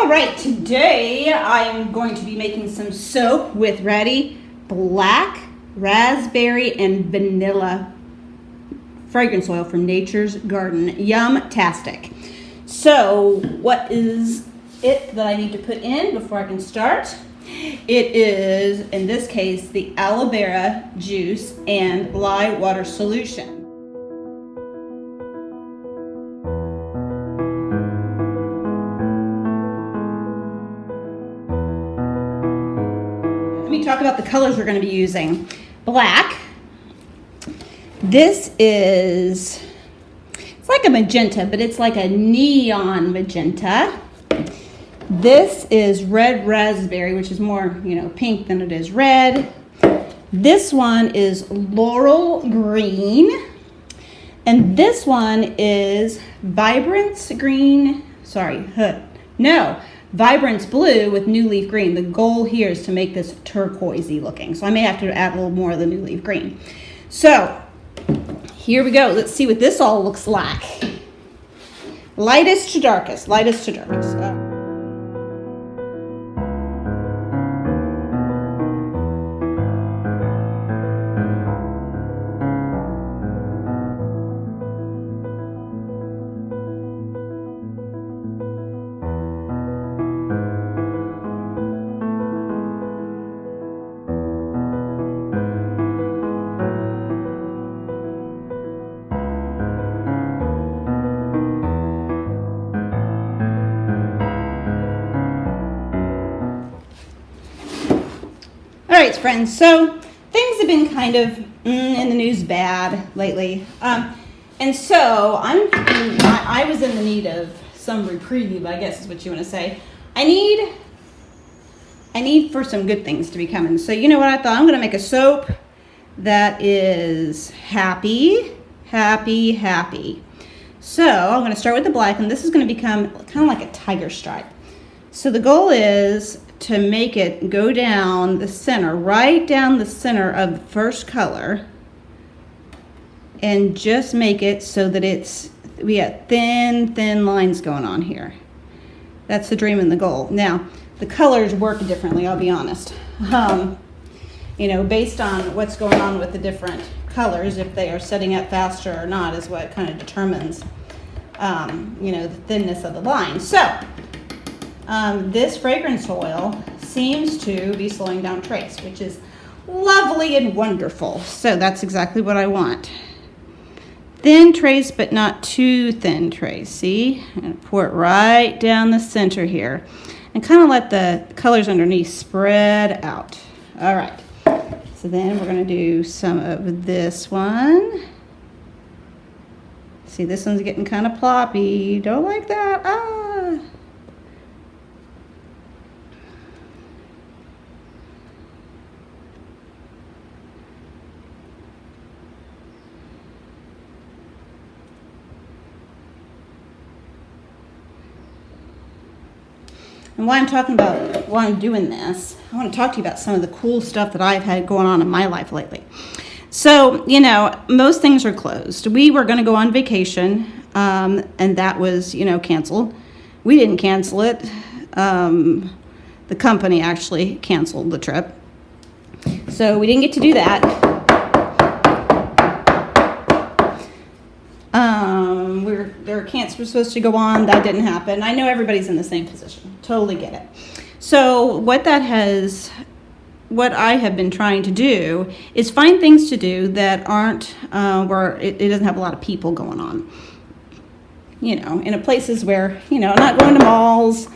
All right, today I'm going to be making some soap with Ready Black, Raspberry, and Vanilla fragrance oil from Nature's Garden. Yum-tastic. So what is it that I need to put in before I can start? It is, in this case, the aloe vera juice and lye water solution. Let me talk about the colors we're going to be using. Black. This is, it's like a magenta, but it's like a neon magenta. This is red raspberry, which is more, pink than it is red. This one is laurel green. And this one is Vibrance blue with new leaf green. The goal here is to make this turquoisey looking. So I may have to add a little more of the new leaf green. So here we go. Let's see what this all looks like. Lightest to darkest, lightest to darkest. All right, friends, so things have been kind of in the news bad lately. And so I was in the need of some reprieve, I guess is what you want to say. I need for some good things to be coming. So you know what I thought? I'm going to make a soap that is happy, happy, happy. So I'm going to start with the black, and this is going to become kind of like a tiger stripe. So the goal is to make it go down the center, right down the center of the first color, and just make it so that we have thin lines going on here. That's the dream and the goal. Now, the colors work differently, I'll be honest. Based on what's going on with the different colors, if they are setting up faster or not is what kind of determines, the thinness of the line. So, this fragrance oil seems to be slowing down trace, which is lovely and wonderful. So that's exactly what I want. Thin trace, but not too thin trace. See? I'm going to pour it right down the center here and kind of let the colors underneath spread out. All right. So then we're going to do some of this one. See, this one's getting kind of ploppy. Don't like that. And why I'm doing this, I want to talk to you about some of the cool stuff that I've had going on in my life lately. So, most things are closed. We were going to go on vacation, and that was, canceled. We didn't cancel it. The company actually canceled the trip. So we didn't get to do that. Their camps were supposed to go on. That didn't happen. I know everybody's in the same position. Totally get it. So what I have been trying to do is find things to do that aren't where it doesn't have a lot of people going on. In places where, I'm not going to malls.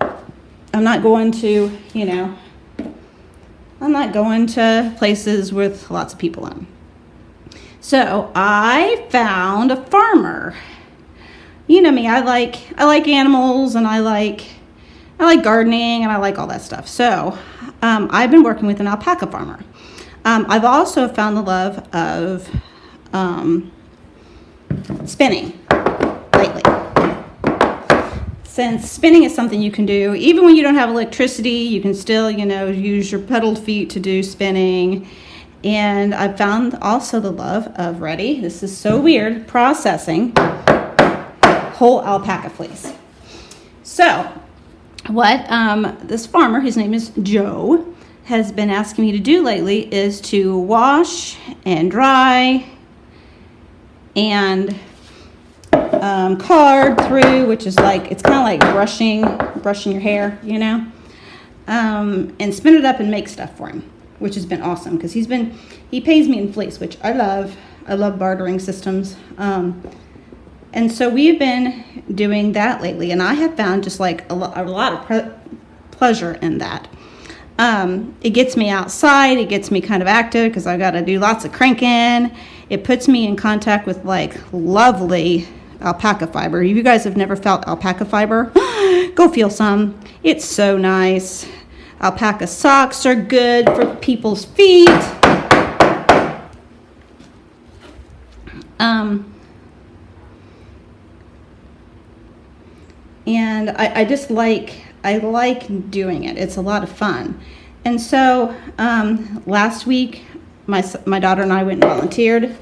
I'm not going to, I'm not going to places with lots of people in. So I found a farmer. You know me, I like animals, and I like gardening, and I like all that stuff. So I've been working with an alpaca farmer. I've also found the love of spinning lately. Since spinning is something you can do, even when you don't have electricity, you can still, use your pedaled feet to do spinning. And I found also the love of, ready, this is so weird, processing whole alpaca fleece. So what this farmer, his name is Joe, has been asking me to do lately is to wash and dry and card through, which is like, it's kind of like brushing your hair, you know, and spin it up and make stuff for him, which has been awesome because he pays me in fleece, which I love. I love bartering systems. And so we've been doing that lately, and I have found just like a lot of pleasure in that. It gets me outside, it gets me kind of active because I've got to do lots of cranking. It puts me in contact with like lovely alpaca fiber. If you guys have never felt alpaca fiber, go feel some. It's so nice. Alpaca socks are good for people's feet. And I just like doing it. It's a lot of fun. And so last week, my daughter and I went and volunteered.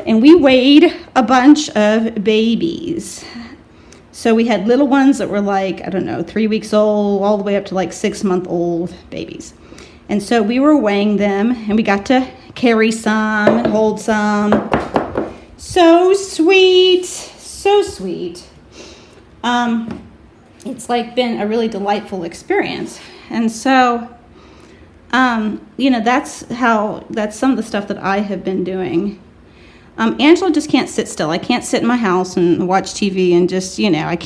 And we weighed a bunch of babies. So we had little ones that were like, I don't know, 3 weeks old, all the way up to like 6-month-old babies. And so we were weighing them, and we got to carry some and hold some. So sweet, so sweet. It's like been a really delightful experience. And so, you know, that's some of the stuff that I have been doing. Angela just can't sit still. I can't sit in my house and watch TV and just, you know, I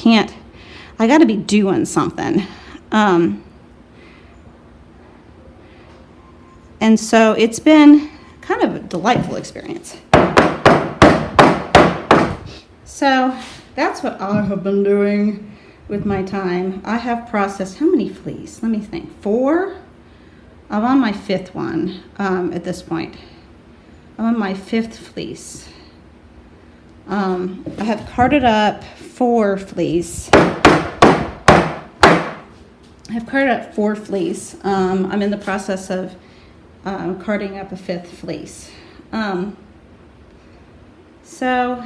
got to be doing something. And so it's been kind of a delightful experience. So that's what I have been doing with my time. I have processed, how many fleas? Let me think, 4? I'm on my 5th one at this point. I'm on my 5th fleece. I have carded up 4 fleece. I'm in the process of carding up a 5th fleece. So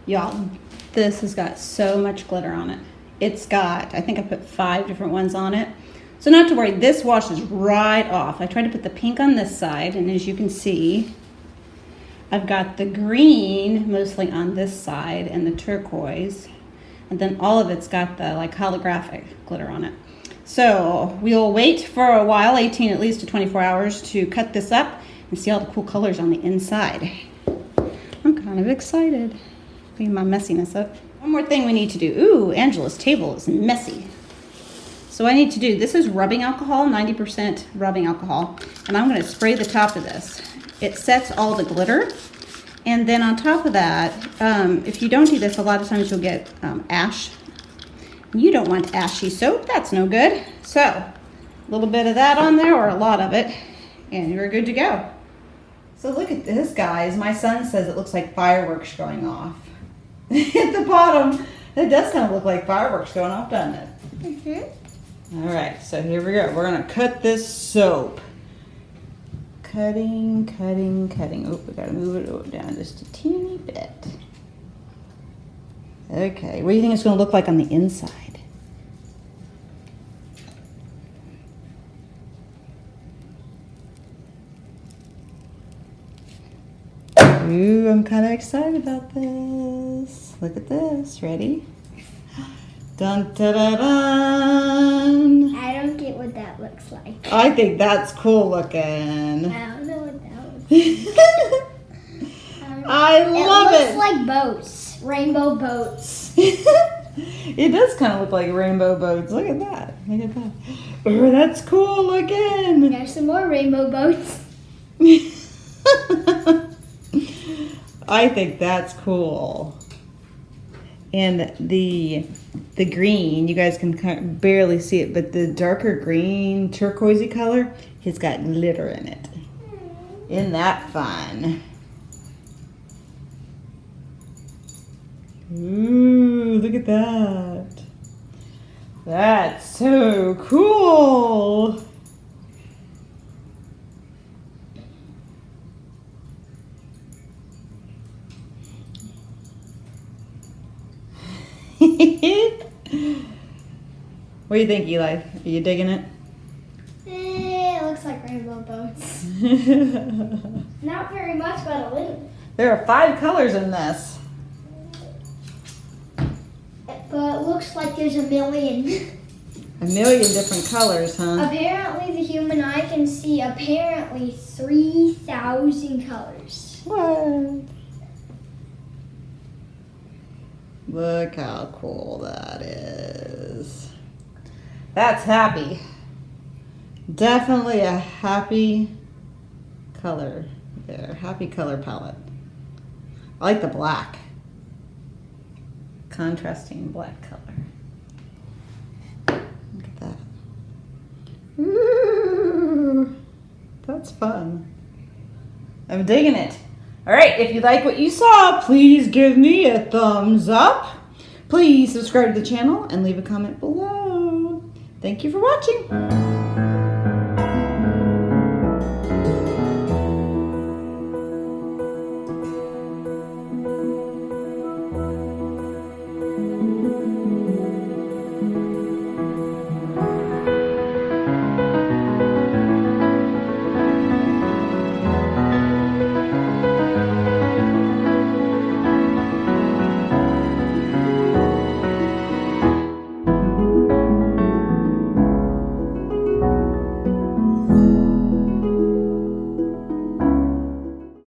y'all, this has got so much glitter on it. It's got, I think I put 5 different ones on it. So not to worry, this washes right off. I tried to put the pink on this side, and as you can see, I've got the green mostly on this side and the turquoise, and then all of it's got the like holographic glitter on it. So we'll wait for a while, 18 at least to 24 hours, to cut this up and see all the cool colors on the inside. I'm kind of excited. Clean my messiness up. One more thing we need to do. Ooh, Angela's table is messy. So I need to do, this is rubbing alcohol, 90% rubbing alcohol, and I'm going to spray the top of this. it sets all the glitter. And then on top of that, if you don't do this, a lot of times you'll get ash. You don't want ashy soap, that's no good. So, a little bit of that on there, or a lot of it, and you're good to go. So look at this, guys. My son says it looks like fireworks going off. At the bottom, it does kind of look like fireworks going off, doesn't it? Mm-hmm. All right, so here we go. We're gonna cut this soap. Cutting, cutting, cutting. Oh, we gotta move it down just a teeny bit. Okay, what do you think it's gonna look like on the inside? Ooh, I'm kind of excited about this. Look at this. Ready? Dun da da dun. I don't get what that looks like. I think that's cool looking. I don't know what that looks like. I love it. It looks like boats. Rainbow boats. It does kind of look like rainbow boats. Look at that. Look at that. Oh, that's cool looking. There's some more rainbow boats. I think that's cool. And the green, you guys can kind of barely see it, but the darker green turquoisey color has got glitter in it. Isn't that fun? Ooh, look at that. That's so cool. What do you think, Eli? Are you digging it? It looks like rainbow boats. Not very much, but a little. There are 5 colors in this. But it looks like there's a million. A million different colors, huh? Apparently the human eye can see apparently 3,000 colors. What? Look how cool that is. That's happy. Definitely a happy color there. Happy color palette. I like the black. Contrasting black color. Look at that. Ooh, that's fun. I'm digging it. All right, if you like what you saw, please give me a thumbs up. Please subscribe to the channel and leave a comment below. Thank you for watching.